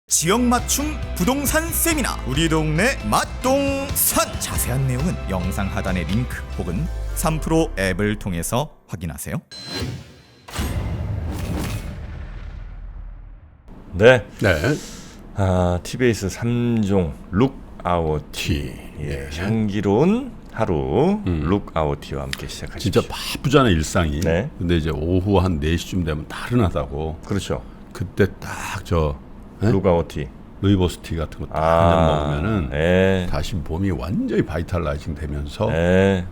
지역 맞춤 부동산 세미나 우리 동네 맛동산 자세한 내용은 영상 하단의 링크 혹은 3프로 앱을 통해서 확인하세요. 네. 네. TBS 3종 룩아웃티. 예, 향기로운 하루 룩아웃티와 함께 시작하십시오. 진짜 바쁘잖아요, 일상이. 네. 근데 이제 오후 한 4시쯤 되면 다른하다고. 그렇죠. 그때 딱 룩아웃티. 루이보스티 같은 거 딱 한 잔 먹으면은 예. 다시 몸이 완전히 바이탈라이징 되면서 예.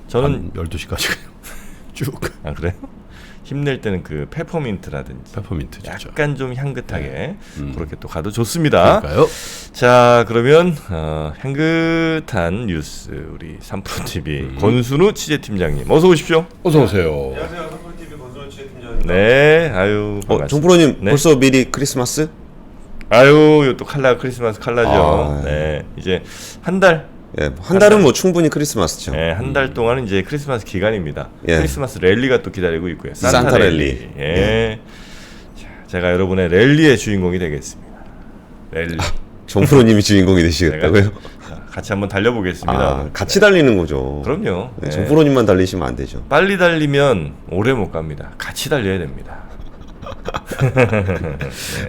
저는 한 12시까지 쭉 그래요? 힘낼 때는 그 페퍼민트라든지 페퍼민트 좋죠. 약간 좀 향긋하게 그렇게 또 가도 좋습니다. 그럴까요? 자, 그러면 향긋한 뉴스 우리 3프로 TV 권순우 취재팀장님 어서 오십시오. 어서 오세요. 안녕하세요. 삼프로TV 권순우 취재팀장입니다. 네, 아유 반갑습니다. 정프로님 네. 벌써 미리 크리스마스? 아유, 또 칼라 크리스마스 칼라죠. 아, 네, 이제 한 달. 예, 한 달은 뭐 충분히 크리스마스죠. 네, 한 달 동안은 이제 크리스마스 기간입니다. 예. 크리스마스 랠리가 또 기다리고 있고요. 산타 랠리. 예. 자, 제가 여러분의 랠리의 주인공이 되겠습니다. 랠리. 정프로님이 주인공이 되시겠다고요? 자, 같이 한번 달려보겠습니다. 아, 같이 달리는 거죠. 그럼요. 네, 네. 정프로님만 달리시면 안 되죠. 빨리 달리면 오래 못 갑니다. 같이 달려야 됩니다.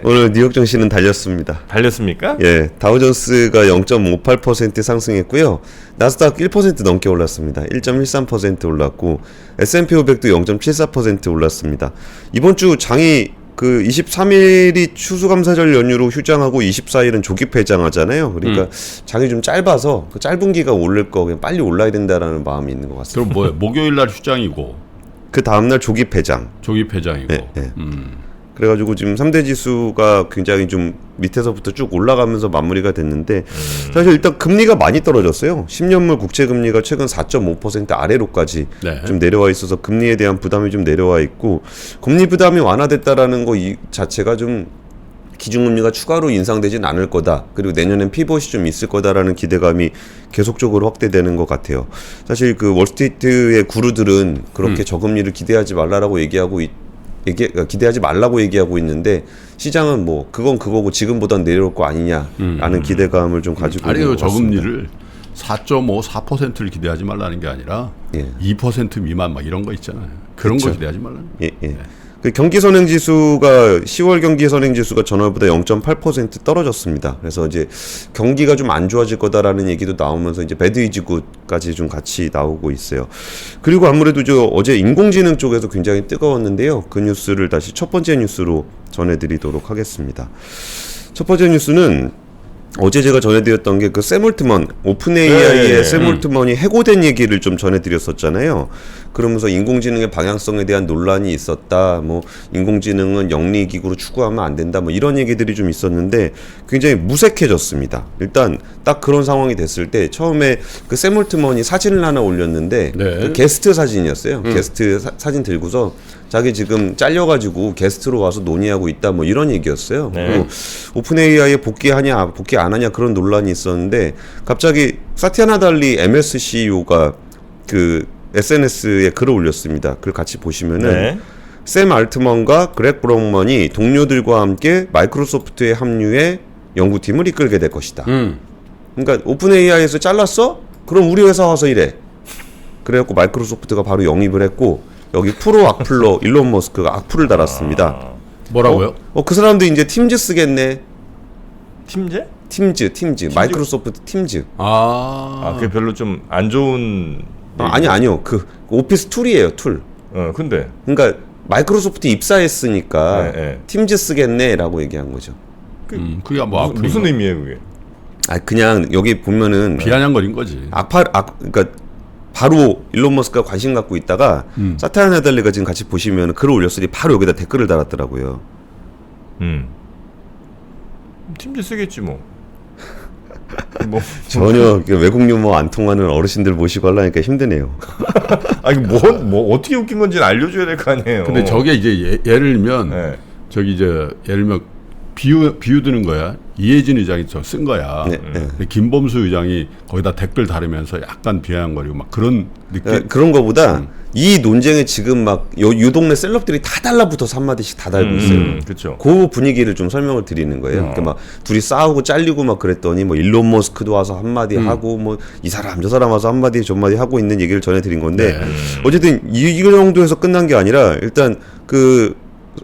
오늘 뉴욕 증시는 달렸습니다. 달렸습니까? 예, 다우존스가 0.58% 상승했고요. 나스닥 1% 넘게 올랐습니다. 1.13% 올랐고 S&P 500도 0.74% 올랐습니다. 이번 주 장이 그 23일이 추수감사절 연휴로 휴장하고 24일은 조기 폐장하잖아요. 그러니까 장이 좀 짧아서 그 짧은 기간 오를 거 그냥 빨리 올라야 된다라는 마음이 있는 것 같습니다. 그럼 뭐예요? 목요일 날 휴장이고 그 다음 날 조기 폐장. 조기 폐장이고. 네, 네. 그래가지고 지금 3대 지수가 굉장히 좀 밑에서부터 쭉 올라가면서 마무리가 됐는데 사실 일단 금리가 많이 떨어졌어요. 10년물 국채 금리가 최근 4.5% 아래로까지 네. 좀 내려와 있어서 금리에 대한 부담이 좀 내려와 있고 금리 부담이 완화됐다라는 거 이 자체가 좀 기준금리가 추가로 인상되진 않을 거다. 그리고 내년엔 피벗이 좀 있을 거다라는 기대감이 계속적으로 확대되는 것 같아요. 사실 그 월스트리트의 구루들은 그렇게 저금리를 기대하지 말라라고 기대하지 말라고 얘기하고 있는데 시장은 뭐 그건 그거고 지금보단 내려올 거 아니냐라는 기대감을 좀 가지고 있는 아니요, 것 같습니다. 저금리를 4.5, 4%를 기대하지 말라는 게 아니라 예. 2% 미만 막 이런 거 있잖아요. 그런 그쵸. 거 기대하지 말라는 거. 예, 예. 그 경기 선행 지수가 10월 경기 선행 지수가 전월보다 0.8% 떨어졌습니다. 그래서 이제 경기가 좀 안 좋아질 거다라는 얘기도 나오면서 이제 배드 이즈 굿까지 좀 같이 나오고 있어요. 그리고 아무래도 저 어제 인공지능 쪽에서 굉장히 뜨거웠는데요. 그 뉴스를 다시 첫 번째 뉴스로 전해드리도록 하겠습니다. 첫 번째 뉴스는 어제 제가 전해드렸던 게 그 샘 올트먼 오픈 AI의 샘 올트먼이 해고된 얘기를 좀 전해드렸었잖아요. 그러면서 인공지능의 방향성에 대한 논란이 있었다. 뭐 인공지능은 영리기구로 추구하면 안 된다. 뭐 이런 얘기들이 좀 있었는데 굉장히 무색해졌습니다. 일단 딱 그런 상황이 됐을 때 처음에 그 샘 올트먼이 사진을 하나 올렸는데 네. 그 게스트 사진이었어요. 게스트 사진 들고서 자기 지금 잘려가지고 게스트로 와서 논의하고 있다. 뭐 이런 얘기였어요. 네. 그리고 오픈 AI에 복귀하냐 복귀 안 하냐 그런 논란이 있었는데 갑자기 사티아 나달리 MS CEO가 그 SNS에 글을 올렸습니다. 그걸 같이 보시면은 네. 샘 알트먼과 그렉 브라운먼이 동료들과 함께 마이크로소프트에 합류해 연구팀을 이끌게 될 것이다. 그러니까 오픈 AI에서 잘랐어? 그럼 우리 회사 와서 일해. 그래갖고 마이크로소프트가 바로 영입을 했고 여기 프로 악플로 일론 머스크가 악플을 달았습니다. 뭐라고요? 그 사람도 이제 팀즈 쓰겠네. 팀제? 팀즈. 마이크로소프트 팀즈. 그게 별로 좀 안 좋은. 아니요. 그 오피스 툴이에요, 툴. 근데. 그러니까 마이크로소프트 입사했으니까 네. 팀즈 쓰겠네라고 얘기한 거죠. 그게 뭐 무슨 의미예요, 그게? 그냥 여기 보면은 비아냥거린 거지. 그러니까 바로 일론 머스크가 관심 갖고 있다가 사티아 나달리가 지금 같이 보시면 글을 올렸으니 바로 여기다 댓글을 달았더라고요. 팀제 쓰겠지 뭐. 전혀 외국 유머 안 통하는 어르신들 모시고 하려니까 힘드네요. 아니 뭐 어떻게 웃긴 건지는 알려줘야 될 거 아니에요. 근데 저게 이제 예를 들면 네. 저기 이제 예를 들면 비유 드는 거야. 이해진 의장이 쓴 거야. 네, 네. 근데 김범수 의장이 거기다 댓글 달으면서 약간 비아냥거리고 막 그런 느낌. 그런 거보다 이 논쟁에 지금 막 요 동네 셀럽들이 다 달라붙어서 한마디씩 다 달고 있어요. 그렇죠. 그 분위기를 좀 설명을 드리는 거예요. 그러니까 막 둘이 싸우고 잘리고 막 그랬더니 뭐 일론 머스크도 와서 한마디 하고 뭐 이 사람 저 사람 와서 한마디 저마디 하고 있는 얘기를 전해드린 건데 어쨌든 이 정도에서 끝난 게 아니라 일단 그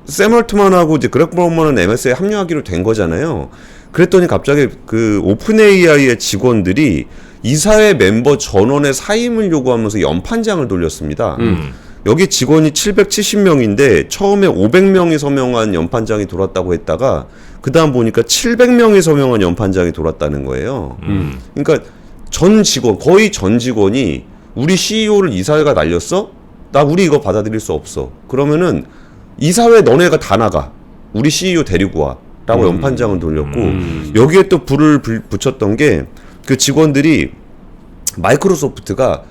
샘 얼트만하고 이제 그렉 브라운먼은 MS에 합류하기로 된 거잖아요. 그랬더니 갑자기 그 오픈 AI의 직원들이 이사회 멤버 전원의 사임을 요구하면서 연판장을 돌렸습니다. 여기 직원이 770명인데 처음에 500명이 서명한 연판장이 돌았다고 했다가 그 다음 보니까 700명이 서명한 연판장이 돌았다는 거예요. 그러니까 거의 전 직원이 우리 CEO를 이사회가 날렸어? 나 우리 이거 받아들일 수 없어. 그러면은 이사회 너네가 다 나가. 우리 CEO 데리고 와. 라고 연판장을 돌렸고 여기에 또 불을 붙였던 게 그 직원들이 마이크로소프트가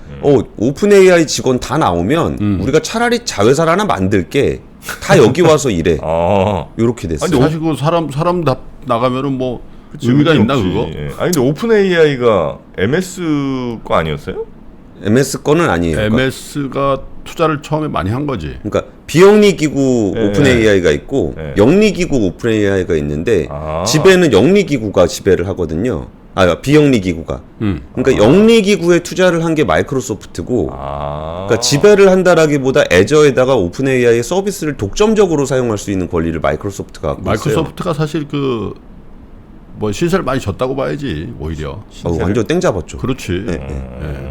오픈 AI 직원 다 나오면 우리가 차라리 자회사를 하나 만들게 다 여기 와서 일해. 요렇게 됐어요. 아니 사실 그 사람 다 나가면은 뭐 의미가 있나 그거? 예. 아니 근데 오픈 AI가 MS 거 아니었어요? MS 거는 아니에요. MS가 투자를 처음에 많이 한 거지. 그러니까 비영리 기구 네, 오픈 AI가 있고 네. 영리 기구 오픈 AI가 있는데 지배는 영리 기구가 지배를 하거든요. 비영리 기구가. 그러니까 영리 기구에 투자를 한 게 마이크로소프트고, 그러니까 지배를 한다라기보다 애저에다가 오픈 AI의 서비스를 독점적으로 사용할 수 있는 권리를 마이크로소프트가 갖고 있어요. 마이크로소프트가 사실 그 뭐 신세를 많이 졌다고 봐야지 오히려. 완전 땡 잡았죠. 그렇지.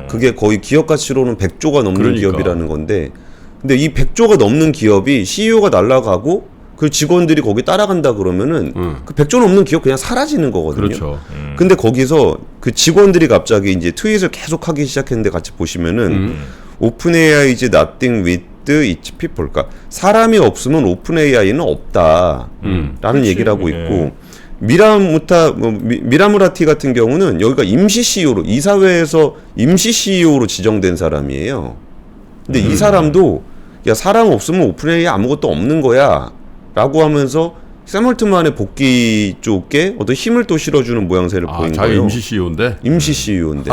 그게 거의 기업 가치로는 100조가 넘는 그러니까. 기업이라는 건데, 근데 이 100조가 넘는 기업이 CEO가 날아가고 그 직원들이 거기 따라간다 그러면은 그 100조 넘는 기업 그냥 사라지는 거거든요. 그렇죠. 근데 거기서 그 직원들이 갑자기 이제 트윗을 계속 하기 시작했는데 같이 보시면은 오픈 AI is nothing with its people. 그러니까 사람이 없으면 오픈 AI는 없다라는 얘기를 하고 있고. 미라무라티 같은 경우는 여기가 임시 CEO로 이사회에서 임시 CEO로 지정된 사람이에요. 근데 이 사람도 야 사람 없으면 오픈 AI 아무것도 없는 거야라고 하면서 샘 얼트만의 복귀 쪽에 어떤 힘을 또 실어주는 모양새를 보인 자기 거예요. 임시 CEO인데. 임시 CEO인데.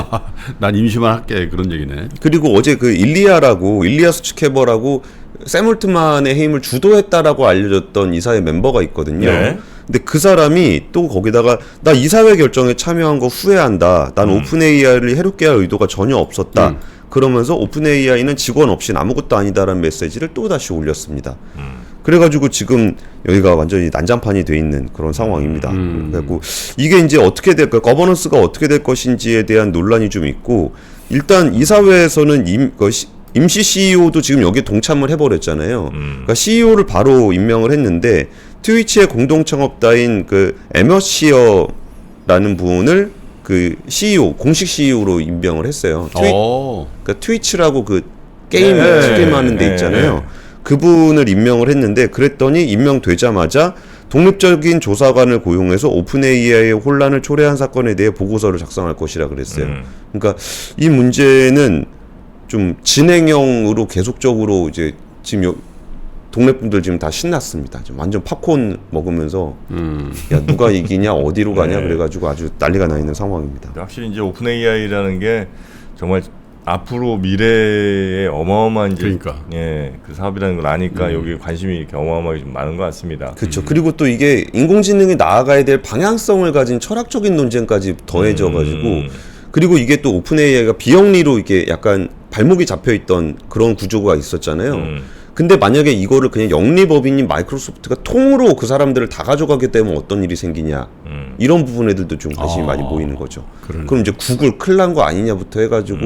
난 임시만 할게 그런 얘기네. 그리고 어제 그 일리아 수츠케버라고 샘 얼트만의 해임을 주도했다라고 알려졌던 이사회 멤버가 있거든요. 네. 근데 그 사람이 또 거기다가 나 이사회 결정에 참여한 거 후회한다. 난 오픈 AI를 해롭게 할 의도가 전혀 없었다. 그러면서 오픈 AI는 직원 없인 아무것도 아니다라는 메시지를 또 다시 올렸습니다. 그래가지고 지금 여기가 완전히 난장판이 돼 있는 그런 상황입니다. 그래갖고 이게 이제 어떻게 될까, 거버넌스가 어떻게 될 것인지에 대한 논란이 좀 있고, 일단 이사회에서는 임시 CEO도 지금 여기에 동참을 해버렸잖아요. 그러니까 CEO를 바로 임명을 했는데 트위치의 공동 창업자인 그 에머시어라는 분을 그 CEO, 공식 CEO로 임명을 했어요. 그러니까 트위치라고 그 게임 스트림하는 데 있잖아요. 그분을 임명을 했는데, 그랬더니 임명되자마자 독립적인 조사관을 고용해서 오픈 AI의 혼란을 초래한 사건에 대해 보고서를 작성할 것이라 그랬어요. 그러니까 이 문제는 좀 진행형으로 계속적으로 이제 지금 동네 분들 지금 다 신났습니다. 지금 완전 팝콘 먹으면서 야 누가 이기냐 어디로 가냐 그래가지고 아주 난리가 나 있는 상황입니다. 확실히 이제 오픈 AI라는 게 정말 앞으로 미래에 어마어마한 이제 그러니까. 그 사업이라는 걸 아니까 여기 관심이 이렇게 어마어마하게 좀 많은 것 같습니다. 그렇죠. 그리고 또 이게 인공지능이 나아가야 될 방향성을 가진 철학적인 논쟁까지 더해져가지고 그리고 이게 또 오픈 AI가 비영리로 이게 약간 발목이 잡혀있던 그런 구조가 있었잖아요. 근데 만약에 이거를 그냥 영리법인인 마이크로소프트가 통으로 그 사람들을 다 가져가게 되면 어떤 일이 생기냐, 이런 부분에들도 좀 관심이 많이 보이는 거죠. 그럼 이제 구글 큰일 난 거 아니냐부터 해가지고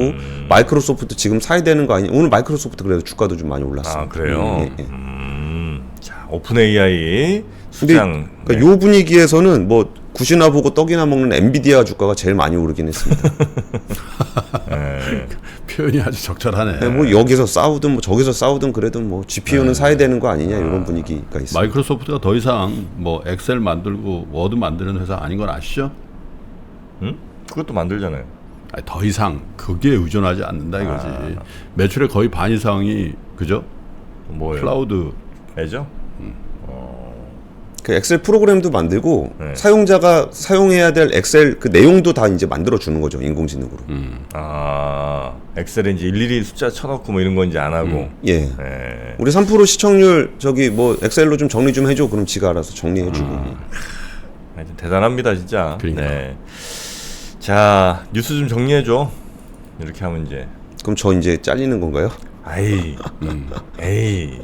마이크로소프트 지금 사야 되는 거 아니냐. 오늘 마이크로소프트 그래도 주가도 좀 많이 올랐습니다. 그래요? 자, 오픈 AI 수장. 그러니까 요 분위기에서는 뭐 굿이나 보고 떡이나 먹는 엔비디아 주가가 제일 많이 오르긴 했습니다. 표현이 아주 적절하네. 뭐 여기서 싸우든 뭐 저기서 싸우든 그래도 뭐 GPU는 사야 되는 거 아니냐, 이런 분위기가 있어요. 마이크로소프트가 더 이상 뭐 엑셀 만들고 워드 만드는 회사 아닌 건 아시죠? 그것도 만들잖아요. 아니, 더 이상 그게 의존하지 않는다 이거지. 매출의 거의 반 이상이 그죠? 뭐예요? 클라우드. 애죠? 그 엑셀 프로그램도 만들고 사용자가 사용해야 될 엑셀 그 내용도 다 이제 만들어 주는 거죠, 인공지능으로. 엑셀에 이제 일일이 숫자 쳐넣고 뭐 이런 건 이제 안 하고. 예. 예. 우리 3% 시청률 저기 뭐 엑셀로 좀 정리 좀 해줘. 그럼 지가 알아서 정리해주고. 하여튼 대단합니다 진짜. 그러니까. 네. 자 뉴스 좀 정리해줘. 이렇게 하면 이제. 그럼 저 이제 잘리는 건가요? 아이, 에이,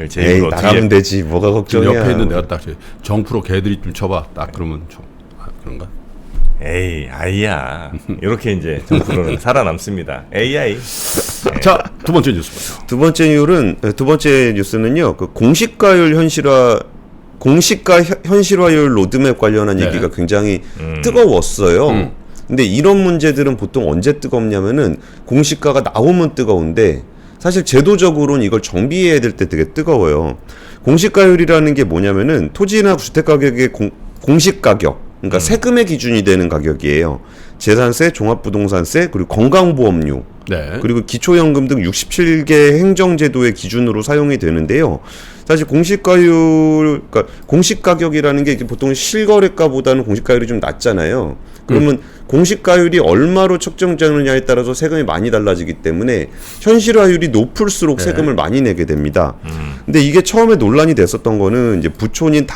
제 에이, 입으로 나가면 어떻게? 되지. 뭐가 지금 걱정이야. 옆에 있는 내가 딱 정프로 걔들이 좀 쳐봐. 딱 그러면 좀 그런가? 에이, 아이야. 이렇게 이제 정프로는 살아남습니다. AI. 자, 두 번째 뉴스 보죠. 두 번째 뉴스는요. 그 공시가율 현실화율 로드맵 관련한 네. 얘기가 굉장히 뜨거웠어요. 근데 이런 문제들은 보통 언제 뜨겁냐면은 공시가가 나오면 뜨거운데 사실 제도적으로는 이걸 정비해야 될 때 되게 뜨거워요. 공시가율이라는 게 뭐냐면은 토지나 주택 가격의 공시 가격, 그러니까 세금의 기준이 되는 가격이에요. 재산세, 종합부동산세, 그리고 건강보험료, 네. 그리고 기초연금 등 67개 행정제도의 기준으로 사용이 되는데요. 사실 공시가율, 그러니까 공시가격이라는 게 보통 실거래가보다는 공시가율이 좀 낮잖아요. 그러면 공시가율이 얼마로 책정되느냐에 따라서 세금이 많이 달라지기 때문에 현실화율이 높을수록 세금을 많이 내게 됩니다. 근데 이게 처음에 논란이 됐었던 거는 이제 부촌인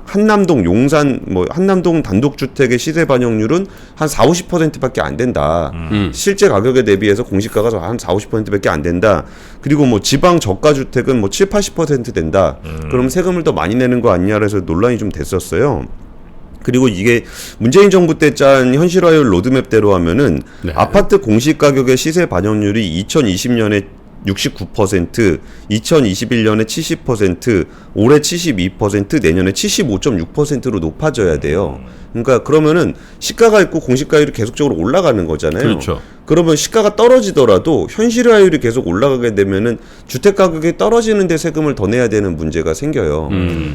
한남동 용산 한남동 단독주택의 시세 반영률은 한 40~50%밖에 안 된다. 실제 가격에 대비해서 공시가가 한 40~50%밖에 안 된다. 그리고 뭐 지방 저가 주택은 뭐 7~80% 된다. 그럼 세금을 더 많이 내는 거 아니냐 해서 논란이 좀 됐었어요. 그리고 이게 문재인 정부 때 짠 현실화율 로드맵대로 하면은 네. 아파트 공시가격의 시세 반영률이 2020년에 69%, 2021년에 70%, 올해 72%, 내년에 75.6%로 높아져야 돼요. 그러니까 그러면은 시가가 있고 공시가율이 계속적으로 올라가는 거잖아요. 그렇죠. 그러면 시가가 떨어지더라도 현실화율이 계속 올라가게 되면은 주택 가격이 떨어지는데 세금을 더 내야 되는 문제가 생겨요.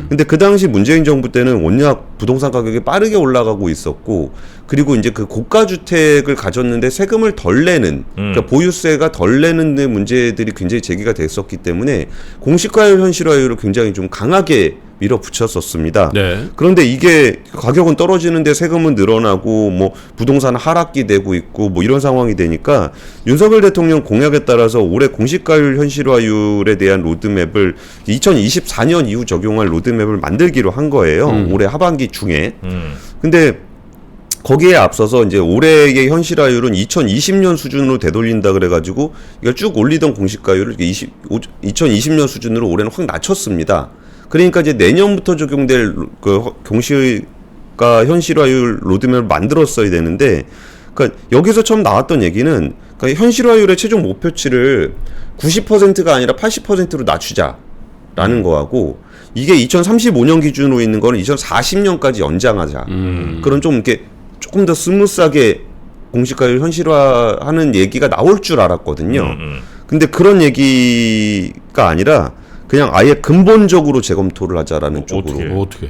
근데 그 당시 문재인 정부 때는 워낙 부동산 가격이 빠르게 올라가고 있었고, 그리고 이제 그 고가 주택을 가졌는데 세금을 덜 내는, 그러니까 보유세가 덜 내는 데 문제들이 굉장히 제기가 됐었기 때문에 공시가율 현실화율을 굉장히 좀 강하게 밀어붙였었습니다. 네. 그런데 이게 가격은 떨어지는데 세금은 늘어나고 뭐 부동산 하락기 되고 있고 뭐 이런 상황이 되니까 윤석열 대통령 공약에 따라서 올해 공시가율 현실화율에 대한 로드맵을 2024년 이후 적용할 로드맵을 만들기로 한 거예요. 올해 하반기 중에. 근데 거기에 앞서서 이제 올해의 현실화율은 2020년 수준으로 되돌린다 그래가지고 이걸 쭉 올리던 공시가율을 2020년 수준으로 올해는 확 낮췄습니다. 그러니까 이제 내년부터 적용될 그 공시가 현실화율 로드맵을 만들었어야 되는데, 그러니까 여기서 처음 나왔던 얘기는 그러니까 현실화율의 최종 목표치를 90%가 아니라 80%로 낮추자라는 거하고, 이게 2035년 기준으로 있는 거는 2040년까지 연장하자. 그런 좀 이렇게 조금 더 스무스하게 공시가율 현실화하는 얘기가 나올 줄 알았거든요. 근데 그런 얘기가 아니라 그냥 아예 근본적으로 재검토를 하자라는 쪽으로. 어떻게?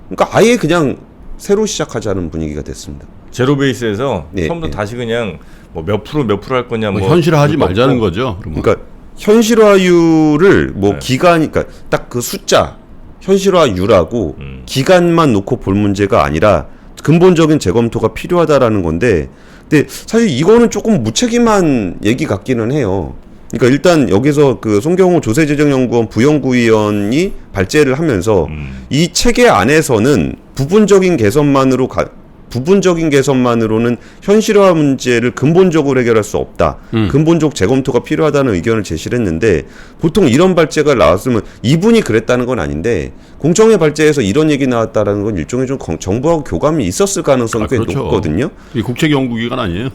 그러니까 아예 그냥 새로 시작하자는 분위기가 됐습니다. 제로 베이스에서 예, 처음부터 예. 다시 그냥 뭐 몇 프로 할 거냐 뭐 뭐 현실화하지 그것도 말자는 없고. 거죠. 그러면. 그러니까 현실화율을 뭐 네. 기간, 그러니까 딱 그 숫자 현실화율하고 기간만 놓고 볼 문제가 아니라 근본적인 재검토가 필요하다라는 건데, 근데 사실 이거는 조금 무책임한 얘기 같기는 해요. 그러니까 일단 여기서 그 송경호 조세재정연구원 부연구위원이 발제를 하면서 이 체계 안에서는 부분적인 개선만으로는 현실화 문제를 근본적으로 해결할 수 없다. 근본적 재검토가 필요하다는 의견을 제시를 했는데, 보통 이런 발제가 나왔으면 이분이 그랬다는 건 아닌데 공청회 발제에서 이런 얘기 나왔다라는 건 일종의 좀 정부하고 교감이 있었을 가능성이 꽤 그렇죠. 높거든요. 이 국책연구기관 아니에요?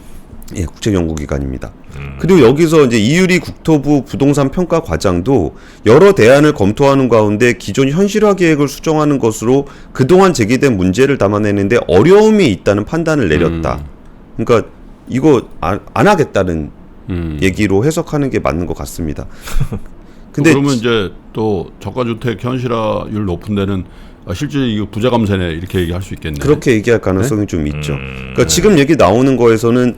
예, 국책연구기관입니다. 그리고 여기서 이제 이유리 국토부 부동산 평가 과장도 여러 대안을 검토하는 가운데 기존 현실화 계획을 수정하는 것으로 그동안 제기된 문제를 담아내는데 어려움이 있다는 판단을 내렸다. 그러니까 이거 안 하겠다는 얘기로 해석하는 게 맞는 것 같습니다. 근데 그러면 이제 또 저가주택 현실화율 높은 데는 실제 이거 부자 감세네 이렇게 얘기할 수 있겠네. 그렇게 얘기할 가능성이 좀 있죠. 그러니까 지금 얘기 나오는 거에서는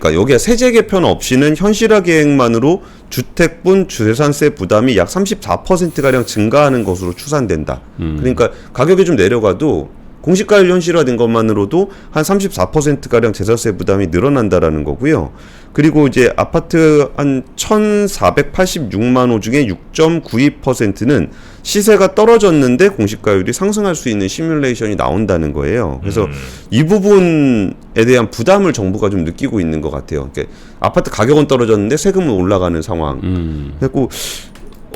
여기에 세제 개편 없이는 현실화 계획만으로 주택분 재산세 부담이 약 34%가량 증가하는 것으로 추산된다. 그러니까 가격이 좀 내려가도 공시가율 현실화된 것만으로도 한 34%가량 재산세 부담이 늘어난다라는 거고요. 그리고 이제 아파트 한 1,486만 호 중에 6.92%는 시세가 떨어졌는데 공시가율이 상승할 수 있는 시뮬레이션이 나온다는 거예요. 그래서 이 부분에 대한 부담을 정부가 좀 느끼고 있는 것 같아요. 그러니까 아파트 가격은 떨어졌는데 세금은 올라가는 상황. 그래고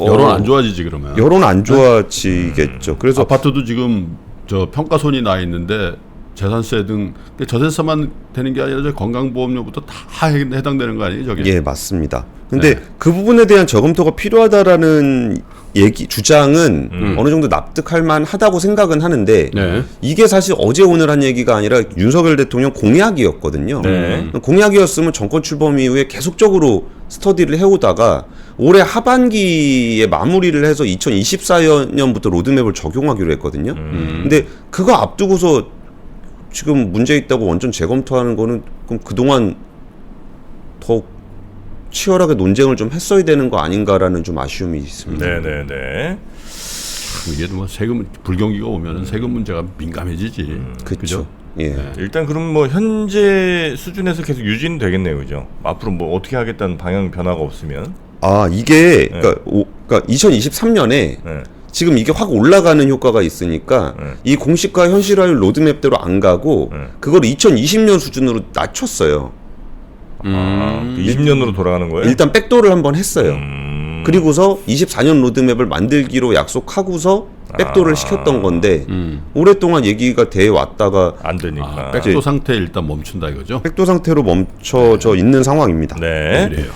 여론 안 좋아지지 그러면. 여론 안 좋아지겠죠. 그래서 아파트도 지금 저 평가손이 나 있는데 재산세 등 저세세만 되는 게 아니라 건강보험료부터 다 해당되는 거 아니에요, 저게? 예, 맞습니다. 근데 그 부분에 대한 저검토가 필요하다라는 주장은 어느 정도 납득할 만하다고 생각은 하는데 네. 이게 사실 어제 오늘 한 얘기가 아니라 윤석열 대통령 공약이었거든요. 네. 공약이었으면 정권 출범 이후에 계속적으로 스터디를 해오다가 올해 하반기에 마무리를 해서 2024년부터 로드맵을 적용하기로 했거든요. 근데 그거 앞두고서 지금 문제 있다고 완전 재검토하는 거는 그럼 그동안 더 치열하게 논쟁을 좀 했어야 되는 거 아닌가라는 좀 아쉬움이 있습니다. 네네네. 이게 뭐 세금 불경기가 오면은 세금 문제가 민감해지지. 그렇죠. 예. 일단 그럼 뭐 현재 수준에서 계속 유지는 되겠네요, 그죠? 앞으로 뭐 어떻게 하겠다는 방향 변화가 없으면. 아 이게 그러니까 2023년에 네. 지금 이게 확 올라가는 효과가 있으니까 이 공시가 현실화율 로드맵대로 안 가고 그걸 2020년 수준으로 낮췄어요. 20년으로 돌아가는 거예요? 일단 백도를 한번 했어요. 그리고서 24년 로드맵을 만들기로 약속하고서 백도를 시켰던 건데 오랫동안 얘기가 돼 왔다가 안 되니까. 백도 상태에 일단 멈춘다 이거죠? 백도 상태로 멈춰져 있는 상황입니다. 네. 그래요.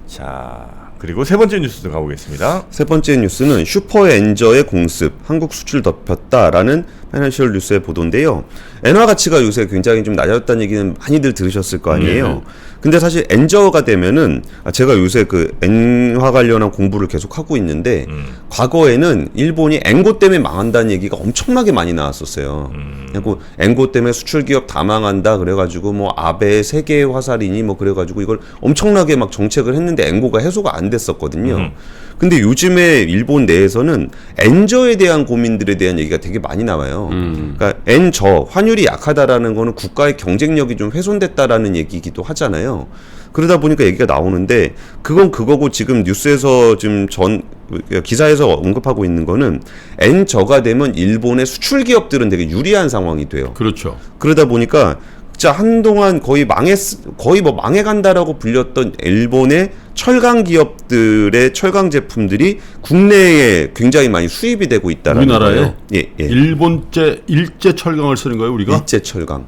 자, 그리고 세 번째 뉴스도 가보겠습니다. 세 번째 뉴스는 슈퍼엔저의 공습, 한국 수출 덮였다라는 파이낸셜 뉴스의 보도인데요. 엔화 가치가 요새 굉장히 좀 낮아졌다는 얘기는 많이들 들으셨을 거 아니에요. 근데 사실 엔저가 되면은 제가 요새 그 엔화 관련한 공부를 계속 하고 있는데 과거에는 일본이 엔고 때문에 망한다는 얘기가 엄청나게 많이 나왔었어요. 그리고 엔고 때문에 수출 기업 다 망한다 그래가지고 뭐 아베 세계 화살이니 뭐 그래가지고 이걸 엄청나게 막 정책을 했는데 엔고가 해소가 안 됐었거든요. 근데 요즘에 일본 내에서는 엔저에 대한 고민들에 대한 얘기가 되게 많이 나와요. 그러니까 엔저 환율이 약하다라는 거는 국가의 경쟁력이 좀 훼손됐다라는 얘기이기도 하잖아요. 그러다 보니까 얘기가 나오는데 그건 그거고 지금 뉴스에서 지금 기사에서 언급하고 있는 거는 엔저가 되면 일본의 수출 기업들은 되게 유리한 상황이 돼요. 그렇죠. 그러다 보니까 진짜 한동안 거의 뭐 망해간다라고 불렸던 일본의 철강 기업들의 철강 제품들이 국내에 굉장히 많이 수입이 되고 있다라는 우리나라에 거예요. 예. 일제 철강을 쓰는 거예요, 우리가? 일제 철강.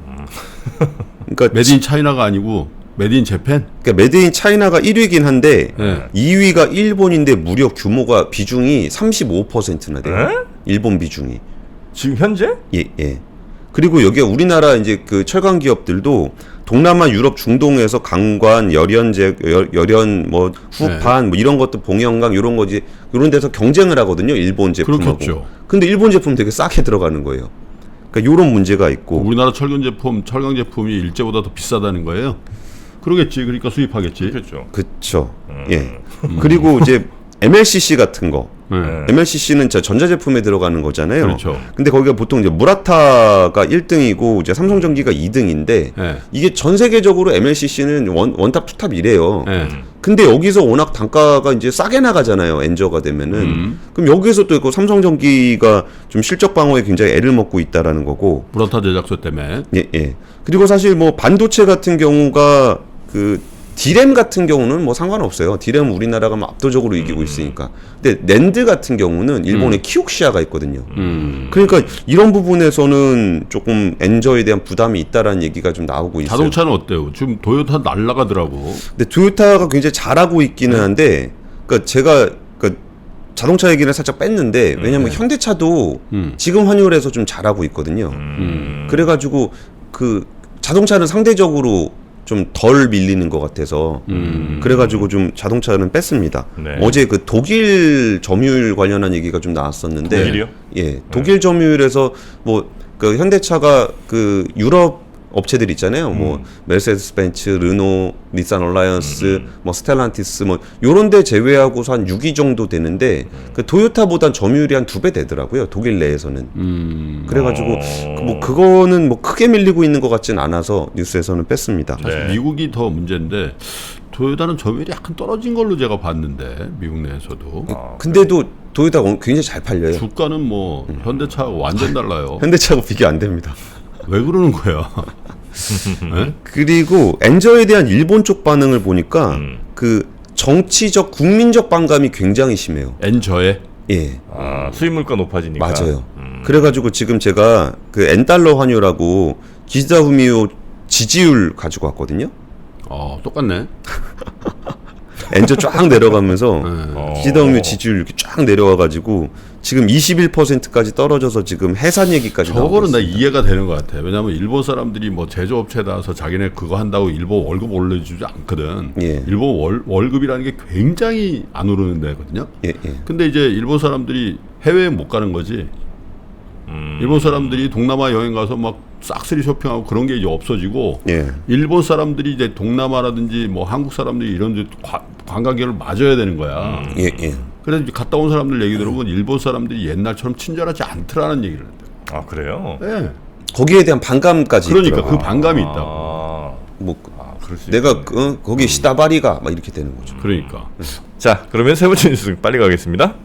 그러니까 메드인 차이나가 아니고 메드인 재팬? 그러니까 메드인 차이나가 1위긴 한데 네. 2위가 일본인데 무려 규모가 비중이 35%나 돼요. 에? 일본 비중이. 지금 현재? 예. 그리고 여기에 우리나라 이제 그 철강 기업들도 동남아, 유럽, 중동에서 강관, 열연 뭐 후판 뭐 이런 것도 봉영강 이런 거지 이런 데서 경쟁을 하거든요. 일본 제품하고. 그렇겠죠. 근데 일본 제품 되게 싸게 들어가는 거예요. 그러니까 이런 문제가 있고. 우리나라 철강 제품이 일제보다 더 비싸다는 거예요? 그러겠지. 그러니까 수입하겠지. 그렇죠. 그렇죠. 예. 그리고 이제 MLCC 같은 거. MLCC는 전자제품에 들어가는 거잖아요. 그렇죠. 근데 거기가 보통 이제 무라타가 1등이고 이제 삼성전기가 2등인데 이게 전 세계적으로 MLCC는 원탑 투탑 이래요. 근데 여기서 워낙 단가가 이제 싸게 나가잖아요. 엔저가 되면은. 그럼 여기서 또 있고 삼성전기가 좀 실적 방어에 굉장히 애를 먹고 있다라는 거고. 무라타 제작소 때문에. 예. 그리고 사실 뭐 반도체 같은 경우가 그 디램 같은 경우는 뭐 상관없어요. 디램은 우리나라가 뭐 압도적으로 이기고 있으니까. 근데 낸드 같은 경우는 일본에 키옥시아가 있거든요. 그러니까 이런 부분에서는 조금 엔저에 대한 부담이 있다라는 얘기가 좀 나오고 있어요. 자동차는 어때요? 지금 도요타 날라가더라고. 근데 토요타가 굉장히 잘하고 있기는 한데, 그러니까 제가 자동차 얘기를 살짝 뺐는데 왜냐면 현대차도 지금 환율에서 좀 잘하고 있거든요. 그래가지고 그 자동차는 상대적으로 좀 덜 밀리는 것 같아서 그래가지고 좀 자동차는 뺐습니다. 네. 어제 그 독일 점유율 관련한 얘기가 좀 나왔었는데 독일이요? 예, 독일 점유율에서 뭐 그 현대차가 그 유럽 업체들 있잖아요. 뭐 메르세데스 벤츠, 르노, 닛산 얼라이언스, 뭐 스텔란티스 뭐 요런데 제외하고서 한 6위 정도 되는데 그 토요타보단 점유율이 한 2배 되더라고요. 독일 내에서는. 그래가지고 뭐 그거는 뭐 크게 밀리고 있는 것 같진 않아서 뉴스에서는 뺐습니다. 사실 미국이 더 문제인데 토요타는 점유율이 약간 떨어진 걸로 제가 봤는데 미국 내에서도 근데도 토요타가 굉장히 잘 팔려요. 주가는 뭐 현대차하고 완전 달라요. 현대차하고 비교 안 됩니다. 왜 그러는 거야? 네? 그리고 엔저에 대한 일본 쪽 반응을 보니까 그 정치적 국민적 반감이 굉장히 심해요. 엔저에 예, 수입 물가 높아지니까. 맞아요. 그래가지고 지금 제가 그 엔달러 환율하고 기시다 후미오 지지율 가지고 왔거든요. 똑같네. 엔저 쫙 내려가면서 네. 기시다 후미오 지지율 이렇게 쫙 내려와가지고 지금 21%까지 떨어져서 지금 해산 얘기까지 나오고 저거는 나 있습니다. 이해가 되는 것 같아. 왜냐하면 일본 사람들이 뭐 제조업체다서 자기네 그거 한다고 일본 월급 올려주지 않거든. 예. 일본 월급이라는 게 굉장히 안 오르는 데거든요. 예, 예. 근데 이제 일본 사람들이 해외에 못 가는 거지. 일본 사람들이 동남아 여행 가서 막 싹쓸이 쇼핑하고 그런 게 이제 없어지고 예. 일본 사람들이 이제 동남아라든지 뭐 한국 사람들이 이런 데 관광객을 맞아야 되는 거야. 예, 예. 그래서 이제 갔다 온 사람들 얘기 들어보면 일본 사람들이 옛날처럼 친절하지 않더라는 얘기를 한대요. 아 그래요? 네. 거기에 대한 반감까지 그러니까 있더라고요. 그 반감이 있다고. 뭐 그럴 수 내가 있겠네. 거기 시다바리가 막 이렇게 되는 거죠. 그러니까 자 그러면 세 번째 뉴스 빨리 가겠습니다.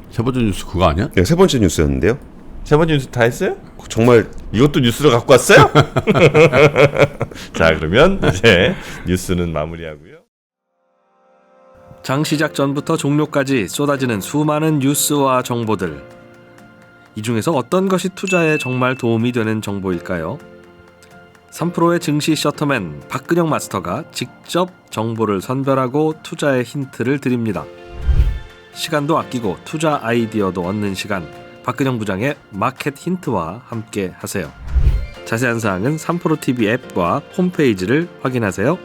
세 번째 뉴스 그거 아니야? 네, 세 번째 뉴스였는데요. 세 번째 뉴스 다 했어요? 정말 이것도 뉴스로 갖고 왔어요? 자 그러면 이제 뉴스는 마무리하고요. 장 시작 전부터 종료까지 쏟아지는 수많은 뉴스와 정보들. 이 중에서 어떤 것이 투자에 정말 도움이 되는 정보일까요? 3프로의 증시 셔터맨 박근영 마스터가 직접 정보를 선별하고 투자의 힌트를 드립니다. 시간도 아끼고 투자 아이디어도 얻는 시간, 박근영 부장의 마켓 힌트와 함께 하세요. 자세한 사항은 3프로TV 앱과 홈페이지를 확인하세요.